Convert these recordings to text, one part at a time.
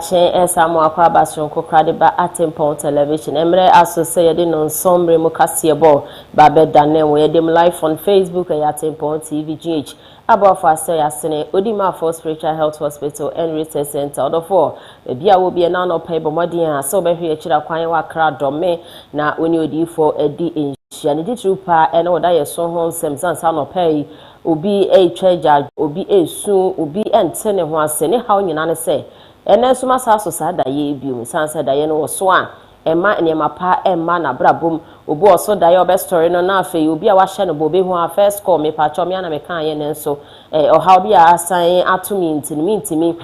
Dache Esamo Aquabason Cocrade ba Atempon television. Emre aso say yedi non sombre mukasiebo babe dane we dem live on Facebook and Atempon TV GH. About for say asene Odima for Spiritual Health Hospital and Research Center. Other for bia will be an no pay bomadian so be here chira kwan wa kra dome na oni odi for edi in and di trupa and oda ye so hon sem san no pay obi a treasure obi a soon obi ente ne ho ase ne haw nyina ne say ene so masa so sada ye bium san say da ye no so a ema enema pa ema na brabom obi oso da ye obe story no na afi obi a wa hye no bobe ho a first call me pa cho me na me kan ye ne so o haw bi a asan atumi ntimi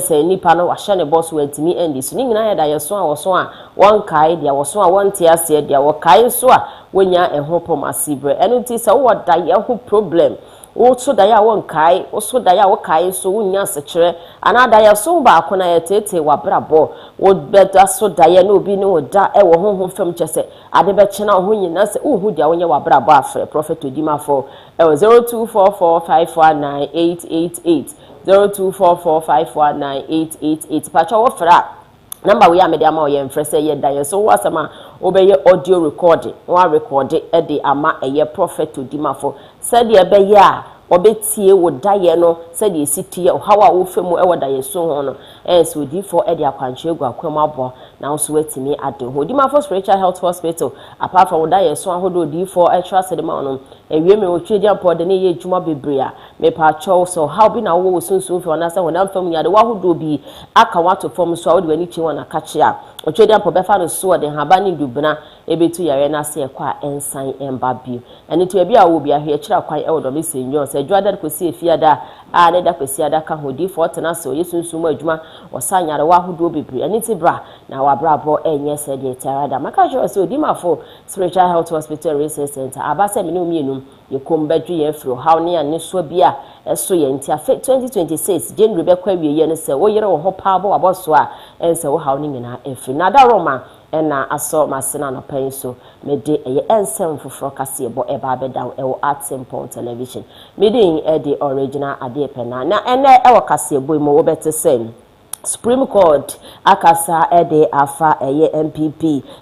say nipa no wa hye ne boss we ntimi endi so ni nyina ye da ye so a wo so a won kai dia wo so a won tie ase dia wo kai so a wonya eho pom asibre enu ti say wo da ye ho problem wo so da ya won kai wo so da ya wo kai so wonya sekere ana da ya so ba akona ya tete wa brabo wo beta so da ya no obi ne wo da e wo honhom fam kyese ade be kyena ho nyina se uhu dia wonya wa brabo afre prophet odimafo e 0244549888 0244549888 pacha wo fra number we are media ma ye mfrese ye dan so wasama obeye audio recording one record e de ama eye prophet odimafo said ye be ya obetie wo daye no said ye sitie how a wo femu e wo daye so ho no so di for e de akwanche egu akwam abo na so wetimi ade ho odimafo Spiritual Health Hospital apart from daye so ahodo di for extra sedema no ewie me wo twedi ampo de ne ye djuma bebrea me pa cho so how bi na wo sunsun fi ona se wona fam ya de wa hodo bi aka wato fam so wo de wani chi wona kache a otwedi ampo be fa no so de haba ni dubna ebetu yare na se kwa ensan emba bi eni to bia wo bia hwe kira kwan e wo do me senyo se dwada kosi efiada a ne da kosi ada ka hodi for tena so yesunsun mu adwuma osanyare wa hodo bebrea eni ti bra na wa bra bo enye se de terada maka jo so odimafo Spiritual Health Hospital Research Center abase me no mienu ye kombadwu ye fro haw ne ane so bia eso ye ntia 2026 January be kwa wie ye ne se wo yere wo ho pa bo aboso a ense wo haw ne nyina efri na da roma ena aso masena no pen so me de eye ensem foforo kase ebo eba bedan e wo Atempon television me de the original ade pena na ene e wo kase ebo mo wo bete sem Supreme Court akasa ede afa eye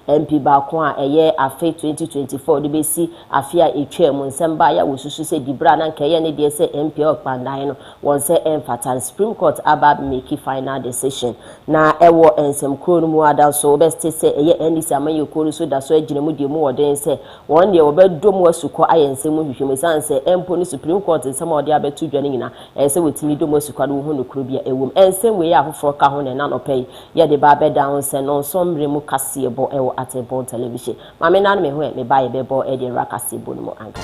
MP ba kwa eye afe 2024 de besi afia etwem nsemba ya wosusu se dibra na nkeye ne de se MP okpandan no won se emfatal Supreme Court aba make final decision na ewo ensem kro mu ada so best se eye ndisi amaye kro so da so agine mu de mu woden se won de obedom asuko ayensem hwehwem sanse empo ni Supreme Court nsem ode abetu dwane nyina se wetimi dom asuko no hu no kro bia ewom ensem we ya ka ho ne na no pay ye de ba be down se no sombre mu kasebo e wo Atempon television ma me na me ho me ba ye be bo e de ra kasebo no mo anka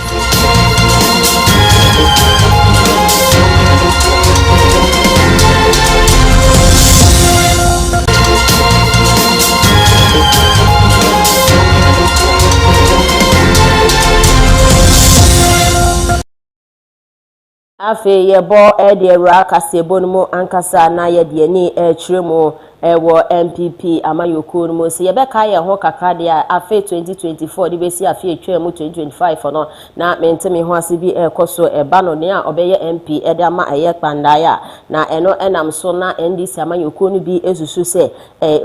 afe ye bo e de ra kasebo no mo ankasa na ye de ni e kiremo ewo MPP amayoko no se ye be ka ye ho kakra de afe 2024 de be si afe etwam 2025 no na mentemi ho ase bi ekoso e ba no ne a obeye MP e de ama eye kpandaya na eno enam so na NDC amayoko no bi esusu se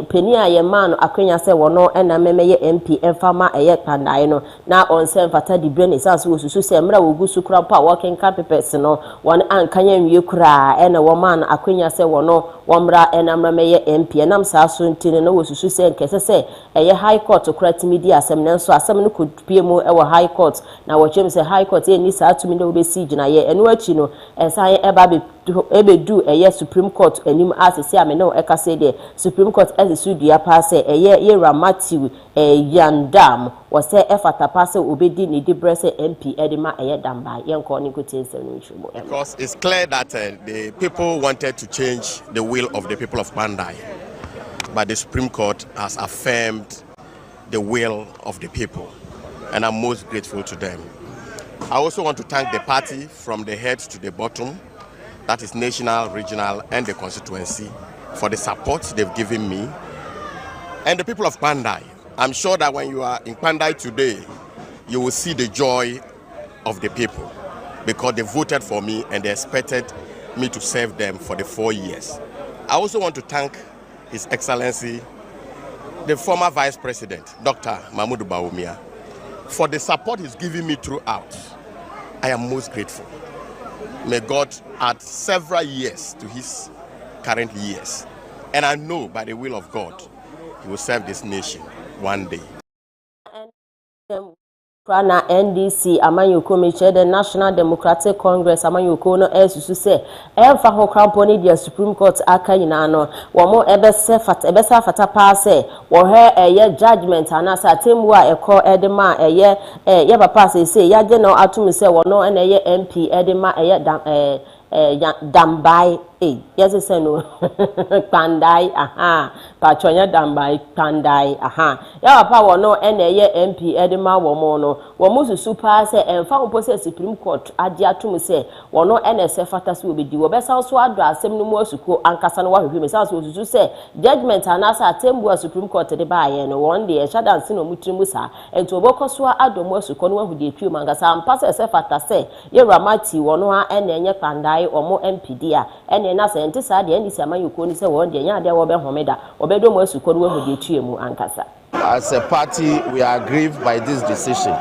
peni a ye ma no akwenya se wono enam memeye MP enfama eye kpandaya no na onse mfata di brene sanso osusu se mra wogu sukura pa working papers no won ankanya nwie kura ena wo ma no akwenya se wono womra enam memeye MP enam sa so ntine na wosusu se nkese se eye high court kura timidi asem nenso asem no kopiemu e wo high court na wo chem se high court e ni sa atumi na obesi gina ye eno achi no ensan eba be ebedu eye Supreme Court enim asese ame no ekase de Supreme Court esesu dua pa se eye ye Ramatiu yandam wose efata pa se obedi ni dibrese MP edima eye damba yenko ni kotense no nchumo because it's clear that the people wanted to change the will of the people of Bandai, but the Supreme Court has affirmed the will of the people, and I'm most grateful to them. I also want to thank the party from the head to the bottom, that is national, regional, and the constituency, for the support they've given me. And the people of Bandai, I'm sure that when you are in Bandai today, you will see the joy of the people because they voted for me and they expected me to serve them for the 4 years. I also want to thank His Excellency, the former Vice President, Dr. Mahmoud Bawumia, for the support he's given me throughout. I am most grateful. May God add several years to his current years. And I know by the will of God, he will serve this nation one day. Prana NDC Amanyoko Miche the National Democratic Congress Amanyoko no esusu se emfa ho krampo ni the Supreme Court aka nyina no wo mo ebese fata pa se wo he eye judgment anasa temu a ekọ edema eye ye papa se ya je no atum se wo no na eye MP edema eye dambai yes say no pandai pachonya dambai pandai ya papa wo no na eye MP edema wo mo no wo mo susu pa se emfa wo se Supreme Court ade atum se wo no na se fata se obedi wo be sa so ado asem no mu asuko ankasa no wahwehwe me sa so susu se judgment anasa atembu a Supreme Court de ba ye no one day e shada nse no mutirimu sa ento obokoso ado mu asuko no wahudi atwi mangasa ampa se fata se ye ramati wo no na enye pandai omo MPD a ene na se ente sa de ndisi Amanyoko ni se won de nya de wo be homeda obedo mu asuko no wahudi atwi mu ankasa. As a party, we are aggrieved by this decision,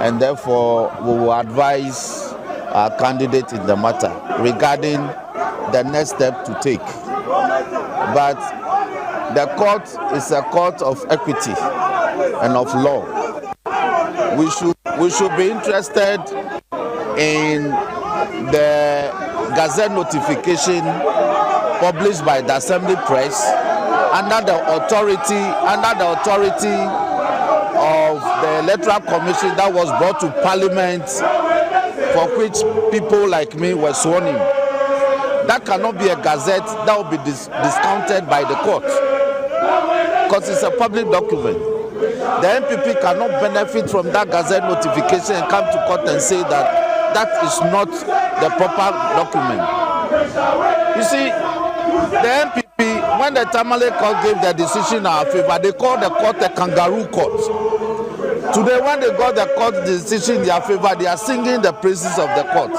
and therefore we will advise our candidate in the matter regarding the next step to take. But the court is a court of equity and of law. We should be interested in the Gazette notification published by the Assembly Press under the authority of the Electoral Commission that was brought to Parliament, for which people like me were sworn in. That cannot be a gazette that will be discounted by the court, because it's a public document. The MPP cannot benefit from that gazette notification and come to court and say that that is not the proper document. You see, the MPP, when the Tamale court gave their decision in our favor, they called the court a kangaroo court. Today, when they got the court decision in their favor, they are singing the praises of the court.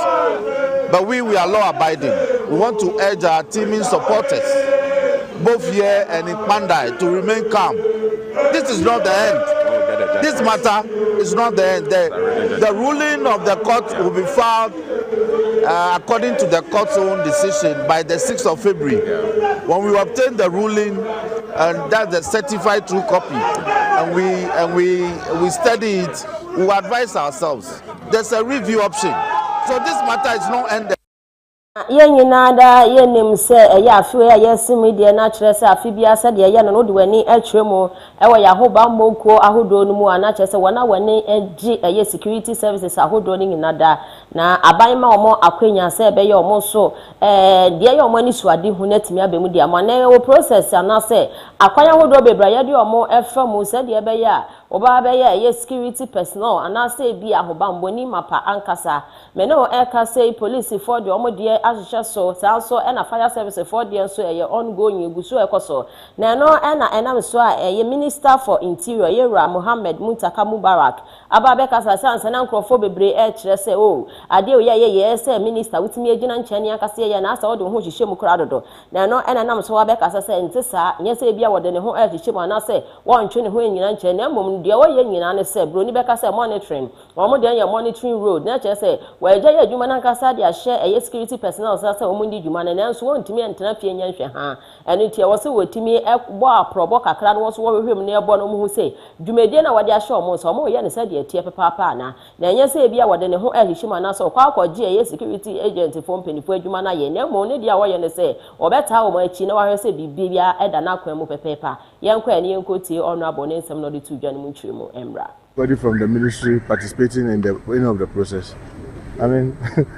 But we are law-abiding. We want to urge our teaming supporters, both here and in Pandai, to remain calm. This is not the end. This matter is not the end. The ruling of the court will be filed according to the court's own decision by the 6th of February. When we obtain the ruling, and that's the certified true copy, and we study it, we will advise ourselves. There's a review option. So this matter is not ended. Yenada yenim se eya afi ya yesimi de na kire se afi bia se de ye no de wani atwemu ewo ya hoba mbonko ahodo no mu ana kire se wona wani agi eye security services ahodo ni nyinada na aban ma omo akwenya se be ye omo so de ye omo ni suade hu natimi abemu de amana wo process ana se akwanya hodo bebra ye de omo efamu se de be ya oba be ye security personnel ana se bi ahoba mboni mapa ankasa me no eka se police for de omo de asha so also na fire service for the so ongoing eguso ekoso na no na enam so a minister for interior Yera Mohammed Muntaka Mubarak ababe kasa sanse na nkrofo bebre kire se o ade ye se minister wutimi agina nchani akase ye na asa wo de ho hihye mu kra dodo na no nam so ababe kasa se ntisa nye se bia wo de ne ho hihye mu na se wo ntwe ne ho nyina nchani na mom de wo ye nyina ne se bro ni be kasa monitoring wo mo de ye monitoring road na kire se wo eje ye adwuma na kasa de ahye security personnel say omundi djuma na nanso wontimi entena fie nyanhwe ha eno tie wo se wotimi bo aprobo kakra no wo so wo hwehwem na ebo no mu hu se djumedie na wode ahye omo so omo ye ne se de tie papa na enye se bia wode ne ho ahihima na so kwa akwaje ye security agent for mpanifo adwuma na ye na mo ne dia wo ye ne se obeta wo ma achi na wa se bibia eda na kwan mu pepepa yenkwa ne yenkotie ono abone nsem no de tu dwane mu ntwemu emra. Everybody from the ministry participating in the end of the process. I mean,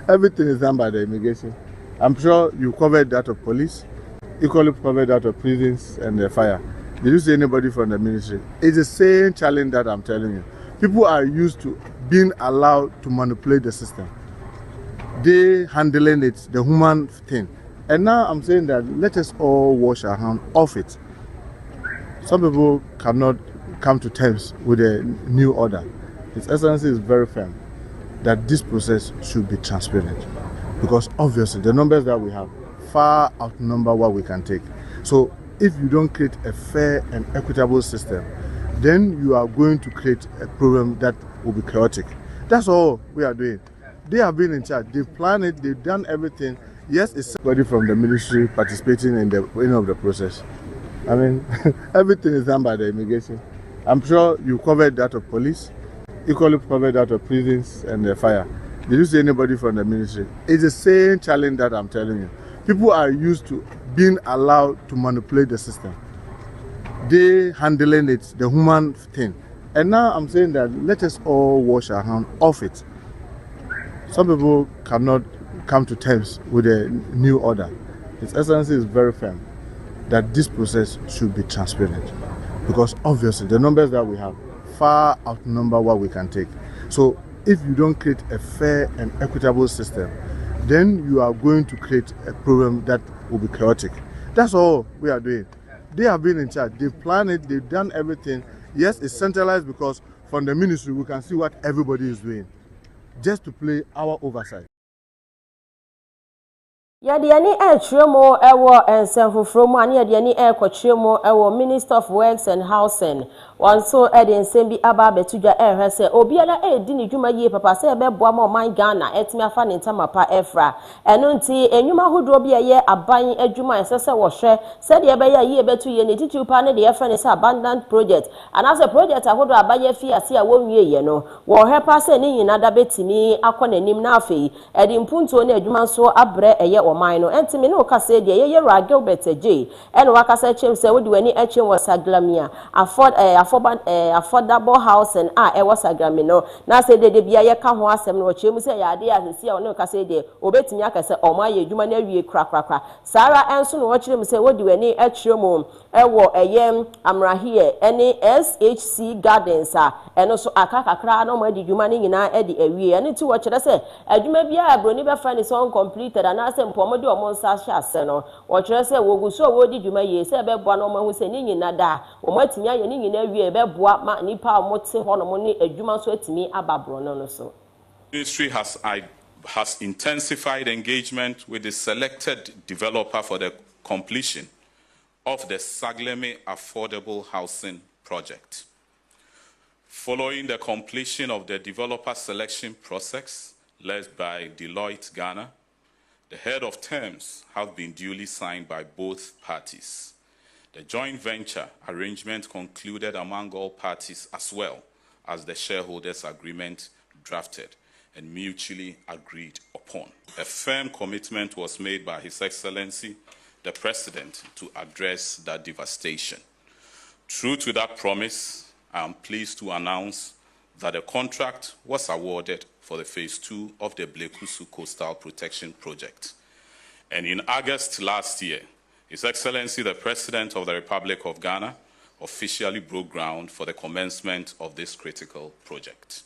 everything is done by the immigration. I'm sure you covered that of police, equally covered that of prisons and the fire. Did you see anybody from the ministry? It's the same challenge that I'm telling you. People are used to being allowed to manipulate the system. They handling it, the human thing. And now I'm saying that let us all wash our hands off it. Some people cannot come to terms with a new order. His Excellency is very firm that this process should be transparent, because obviously the numbers that we have far outnumber what we can take. So if you don't create a fair and equitable system, then you are going to create a problem that will be chaotic. That's all we are doing. They have been in charge. They've planned it. They've done everything. Yes, it's somebody from the ministry participating in the process. I mean, everything is done by the immigration. I'm sure you covered that of police, equally covered that of prisons and the fire. Did you see anybody from the ministry? It's the same challenge that I'm telling you. People are used to being allowed to manipulate the system. They handling it, the human thing. And now I'm saying that let us all wash our hands off it. Some people cannot come to terms with a new order. His Excellency is very firm that this process should be transparent, because obviously the numbers that we have far outnumber what we can take. So if you don't create a fair and equitable system, then you are going to create a problem that will be chaotic. That's all we are doing. They have been in charge. They've planned it. They've done everything. Yes, it's centralized because from the ministry we can see what everybody is doing, just to play our oversight. Yadiani Chiremo Ewo and Sanfufromo and Yadiani Chiremo Ewo Minister of Works and Housing. One so Edin Sembi Aba Betuja has said, Obiada Dini Juma Ye Papa say Beboamo my Ghana, Etmia Fan in Tamapa Efra. And unti and Yuma who drove a year a buying a Juma and Sessa was share, said Yabaya ye betu ye to pan the Efran is abundant project. And as a project, I would buy a fee as a 1 year, you know. War her passing in another betini, Akon and Nim Nafi, Edin Punto ne Juma so abre a year or mine, and Timino Casse, the year Gilbert J. And Wakasa Chim said, would do any etching was a glamia, affordable house and was a gramino. Now say they be a can was and what you say, idea and see no Casse de Obetiaka say, oh my, you manage crack. Sarah Anson watch them say, what do any etchum? Ewo a yem amra here, any SHC gardens and also a kakra no more did you manning in our eddy a year. And to watch it, I say, you may be a broniva friend is on completed and ask them Pomodo or Monsasha Seno. Watch us say, well, so what did you may say about one woman who say, Ning nada, or what in every year, Beboa, ma nipa, motse, honor a Juma sweat me about Brono so. Ministry has intensified engagement with the selected developer for the completion of the Sagleme Affordable Housing Project. Following the completion of the developer selection process led by Deloitte Ghana, the head of terms have been duly signed by both parties. The joint venture arrangement concluded among all parties as well as the shareholders' agreement drafted and mutually agreed upon. A firm commitment was made by His Excellency, the President, to address that devastation. True to that promise, I am pleased to announce that a contract was awarded for the Phase 2 of the Blekusu Coastal Protection Project. And in August last year, His Excellency, the President of the Republic of Ghana, officially broke ground for the commencement of this critical project.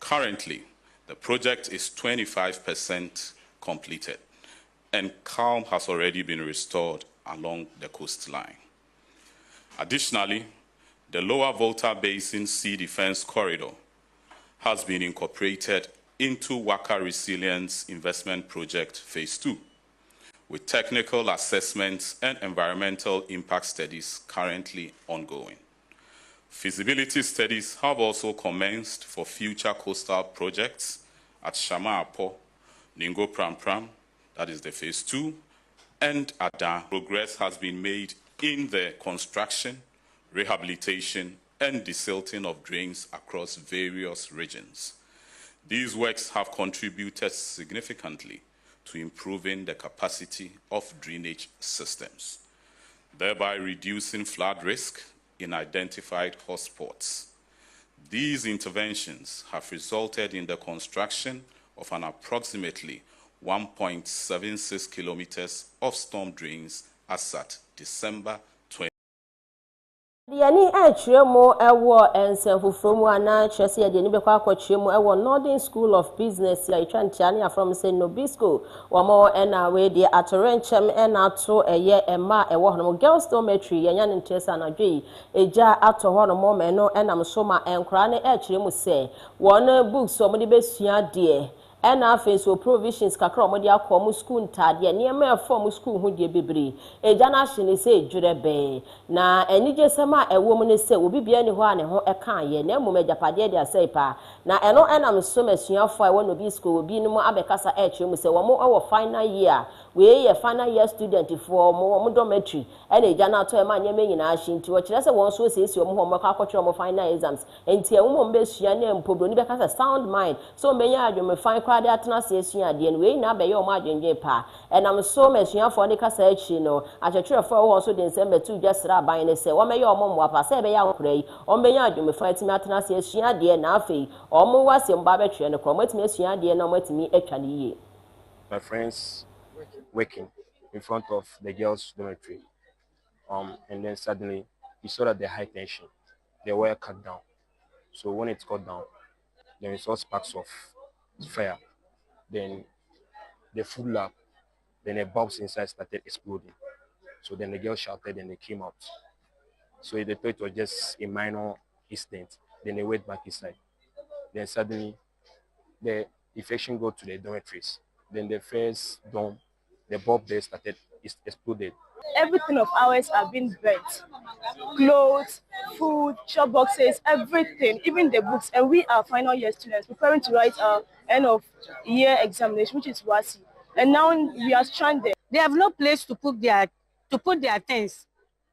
Currently, the project is 25% completed, and calm has already been restored along the coastline. Additionally, the Lower Volta Basin Sea Defense Corridor has been incorporated into Waka Resilience Investment Project Phase 2, with technical assessments and environmental impact studies currently ongoing. Feasibility studies have also commenced for future coastal projects at Shama Apo, Ningo Pram Pram, that is the Phase 2, and Ada. Progress has been made in the construction, rehabilitation, and desilting of drains across various regions. These works have contributed significantly to improving the capacity of drainage systems, thereby reducing flood risk in identified hotspots. These interventions have resulted in the construction of an approximately 1.76 kilometers of storm drains as at December 20. Diani Chiremo Ewo and Sanfufromo and Chessie Diani Beko Chiremo Ewo Northern School of Business ya Chantiania from St. Nobisco or more and away the Atorenchem and ato a year and ma a one girls dormitory yan in Tessa and Adri a jar ato one moment no and I'm soma and crane Chiremo say one book somebody best ya dear. and afei so provisions kakra omodi akọ mu school ntade niema efo mu school hu de bebre eja na hye ne se ejurebe na enije sema ewo mu ne se obi bia ni ho a ne ho eka ye na emu majapade de asai pa na eno enam so masuafo a wono bi school obi ni mu abekasa eche mu se wo mo ewo final year we ye final year student for mo dormitory ena eja na to e ma nyema nyina hye nti wo kire se won so sesi omo ho mo ka akotwe omo final exams enti e wo mo mbesua na mpobro ni bekasa sound mind so menya adwome fine kwade atena se esua de no we na be ye omo adwenje pa enam so masuafo ne kasa echi no achechwerefo wo so de nsembe tu dwasra aban ne se wo meye omo mo apa se be ya nkora yi ombenya adwome fa atimi atena se esua de na afei omo wase mba betwe ne kro matimi esua de na matimi atwa ne yie. My friends working in front of the girls' dormitory. And then suddenly we saw that the high tension, the wire cut down. So when it cut down, then we saw sparks of fire. Then the food lab, then the bulbs inside started exploding. So then the girls shouted and they came out. So they thought it was just a minor incident. Then they went back inside. Then suddenly the infection got to the dormitories. Then the first dorm, the bulb there started exploded. Everything of ours have been burnt. Clothes, food, shop boxes, everything, even the books. And we are final year students preparing to write our end of year examination, which is WASI. And now we are stranded. They have no place to put their things.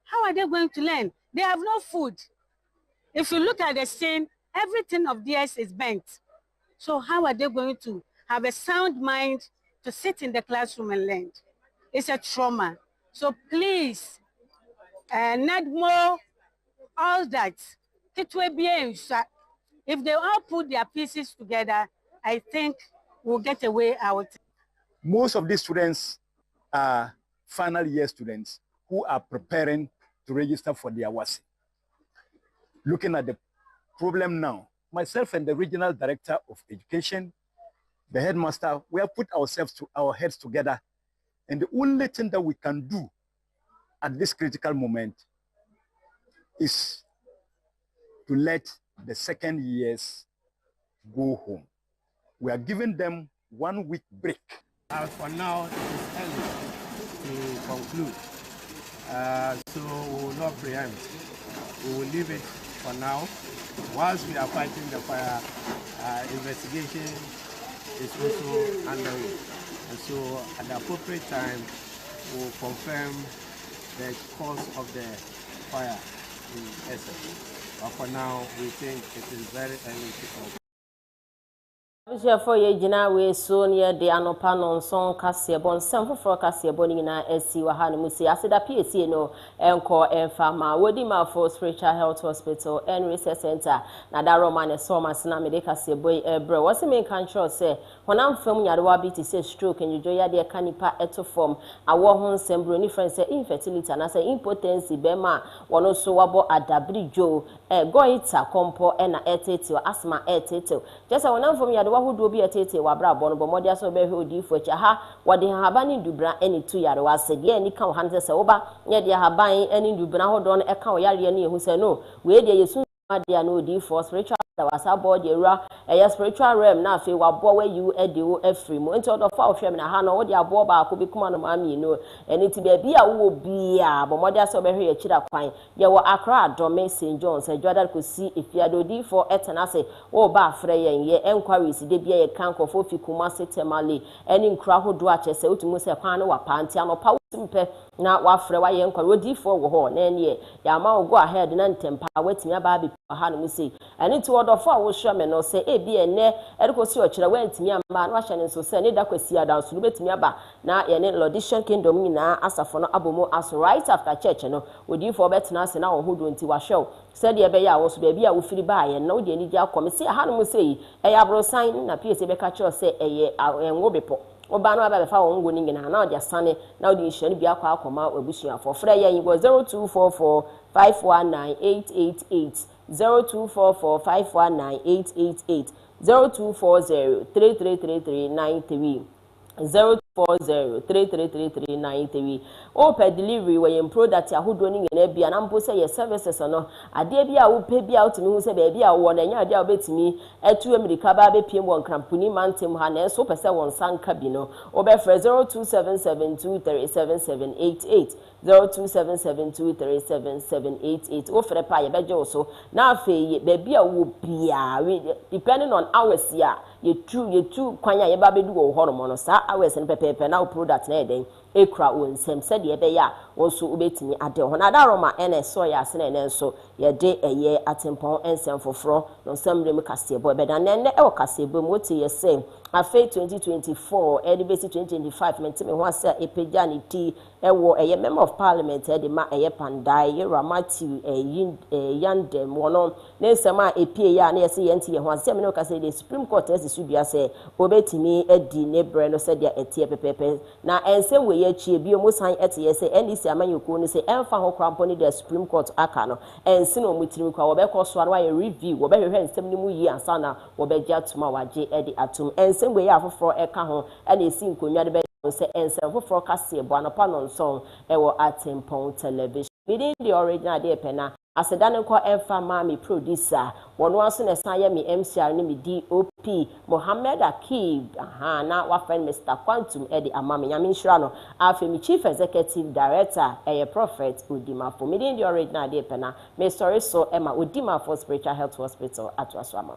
How are they going to learn? They have no food. If you look at the scene, everything of theirs is burnt. So how are they going to have a sound mind to sit in the classroom and learn? It's a trauma. So please, not more, all that. If they all put their pieces together, I think we'll get a way out. Most of these students are final year students who are preparing to register for their WASI. Looking at the problem now, myself and the regional director of education, the headmaster, we have put our heads together. And the only thing that we can do at this critical moment is to let the second years go home. We are giving them 1 week break. For now, it is early to conclude. So we will not preempt. We will leave it for now. Whilst we are fighting the fire, investigation is also underway. And so at the appropriate time, we will confirm the cause of the fire in essence. But for now, we think it is very early to conclude. For ye jina we so near de anopa non son kasebon sem for kasebon na esi wa ha no musi aseda PAC no enko enfama wodi ma for spiritual health hospital and research center na da Roman e so masina me de kaseboy ebre wose me kan sure say honam fam yarewa bi ti say stroke enjoy ya de kanipa eto form awo ho nsembro ni friend say infertility na say impotency be ma wono so wabo adabrijo goita kompo na etete asthma etete just honam fam yarewa hudu obi etete wabra bono bomodia so be hwe odifo cha ha wode habani dubra eni tu yare wasede eni kan hanse se oba nye de haban eni dubra hodo no e kan yare ne ehu se no we de yesu adia no odifo spiritual da wasa board era e spiritual realm na afi wabo we you e de o afri mu enti odo fa ohwem na ha no wode abo ba ko bi kuma no maami no eni ti be bia wo bia bomodia so be hwe ya chira kwan ye wo Accra Adome St John's e Jordan ko si efiado odifo etenase wo ba afre yen ye enquiries de bia ye kan ko fo fi kuma setemale eni nkura hodo a chese otumu se kwan no wa panti anopa mpe na wafre wa ye enquiry odifo wo ho na eni ya ma go ahead na ntempa watimi aba bi ha no musi eni ti wodofo a wo hwe me no se e bi ene erikosi ochire wantimi amba na wa hye ne so se ne da kwasi adanso no betimi aba na ye ne Lordishon Kingdom nyina asafo no abomo as right after church no odifo betena se na wo hodo nti wa hwe said ye be ya wo so be bia wo firi ba ye na wo de ni dia komisi ha no musi e ya brosan na PAC be ka kire se eye enwo bepo oba no aba fa wo ngo ni ngina na odi asane na odi nhye bi akwa akoma abusuafo frɛ ye yin 0244 519888 0244 519888 0240 333393 0 40333393 open delivery where your product ahodo ni nyina bia na mpo say your services no ade bia wo pe bia utimi hu say be bia wo na nya ade obetimi etu amerika ba be piem won krampuni mantem ha na enso pese won sanka bi no obefre 0277237788 0277237788 ofre pa ye beje so na afi be bia wo bia depending on hours ya yetu kwanya ye ba bedu wo horomo no sa hours ne pepe na product na eden ekra won sem said ye be ya won so obetimi ade ho na daroma ene so ya se na ene so ye de eye atempon ensem foforo no samre mu kasebo be da ne e wo kasebo mu ti ye say afi 2024 edibesi 2025 mentime ho asa epeja ni ti ewo eye member of parliament e de ma eye pandai ye ramati yandem wono ne sema epie ya na ye se ye nti ye ho asa me no kase the supreme court esi subia se obetimi edi ne bre no se dia etie pepepe na ensem we ye chie bi omo san ete ye se ndc amanyoko no se emfa ho krampo ni the supreme court aka no ensi no mutirim kwa wo be koso wa ye review wo be hwehwe ensem ni mu yi ansa na wo be gya tuma waje edi atum ensem we ye afoforo eka ho na esi nkonwa de be se ensem foforo kase bo anopa no nson ewo atempon television within the original de pena asedane ko emfa mami producer wono aso na san mi MCR ni mi DOP Mohammed Akib na wa friend Mr Quantum edi amame nyame nhira no afi mi chief executive director Prophet Udimafo within the original de pena me sorry so Emma Udimafo Spiritual Health Hospital atwaso ama